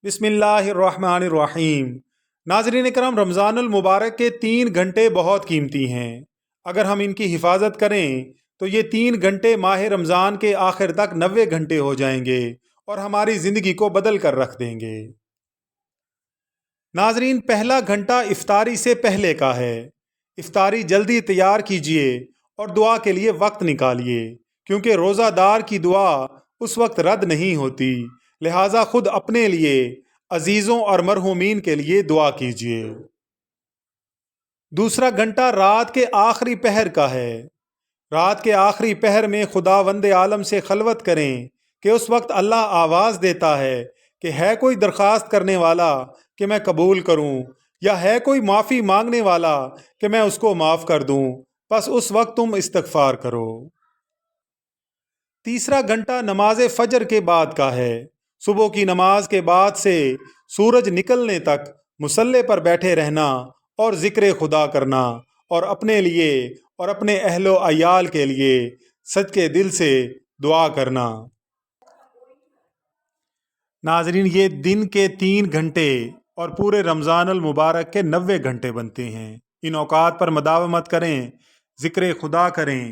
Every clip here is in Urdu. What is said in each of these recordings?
بسم اللہ الرحمن الرحیم۔ ناظرین کرام، رمضان المبارک کے 3 گھنٹے بہت قیمتی ہیں۔ اگر ہم ان کی حفاظت کریں تو یہ 3 گھنٹے ماہ رمضان کے آخر تک 90 گھنٹے ہو جائیں گے اور ہماری زندگی کو بدل کر رکھ دیں گے۔ ناظرین، پہلا گھنٹہ افطاری سے پہلے کا ہے۔ افطاری جلدی تیار کیجئے اور دعا کے لیے وقت نکالیے، کیونکہ روزہ دار کی دعا اس وقت رد نہیں ہوتی، لہٰذا خود اپنے لیے، عزیزوں اور مرحومین کے لیے دعا کیجیے۔ دوسرا گھنٹہ رات کے آخری پہر کا ہے۔ رات کے آخری پہر میں خداوند عالم سے خلوت کریں کہ اس وقت اللہ آواز دیتا ہے کہ ہے کوئی درخواست کرنے والا کہ میں قبول کروں، یا ہے کوئی معافی مانگنے والا کہ میں اس کو معاف کر دوں، بس اس وقت تم استغفار کرو۔ تیسرا گھنٹہ نماز فجر کے بعد کا ہے۔ صبح کی نماز کے بعد سے سورج نکلنے تک مصلی پر بیٹھے رہنا اور ذکر خدا کرنا، اور اپنے لیے اور اپنے اہل و عیال کے لیے سچے دل سے دعا کرنا۔ ناظرین، یہ دن کے 3 گھنٹے اور پورے رمضان المبارک کے 90 گھنٹے بنتے ہیں۔ ان اوقات پر مداومت کریں، ذکر خدا کریں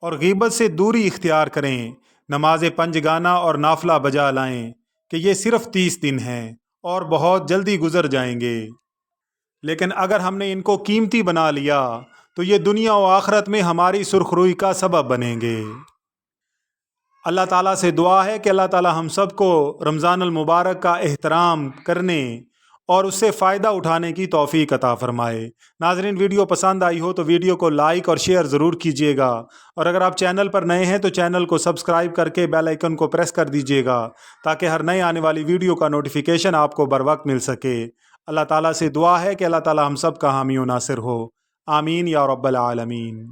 اور غیبت سے دوری اختیار کریں۔ نماز 5 گانا اور نافلہ بجا لائیں کہ یہ صرف 30 دن ہیں اور بہت جلدی گزر جائیں گے، لیکن اگر ہم نے ان کو قیمتی بنا لیا تو یہ دنیا و آخرت میں ہماری سرخروئی کا سبب بنیں گے۔ اللہ تعالیٰ سے دعا ہے کہ اللہ تعالیٰ ہم سب کو رمضان المبارک کا احترام کرنے اور اس سے فائدہ اٹھانے کی توفیق عطا فرمائے۔ ناظرین، ویڈیو پسند آئی ہو تو ویڈیو کو لائک اور شیئر ضرور کیجیے گا، اور اگر آپ چینل پر نئے ہیں تو چینل کو سبسکرائب کر کے بیل آئیکن کو پریس کر دیجیے گا تاکہ ہر نئے آنے والی ویڈیو کا نوٹیفیکیشن آپ کو بر وقت مل سکے۔ اللہ تعالیٰ سے دعا ہے کہ اللہ تعالیٰ ہم سب کا حامی و ناصر ہو۔ آمین یا رب العالمین۔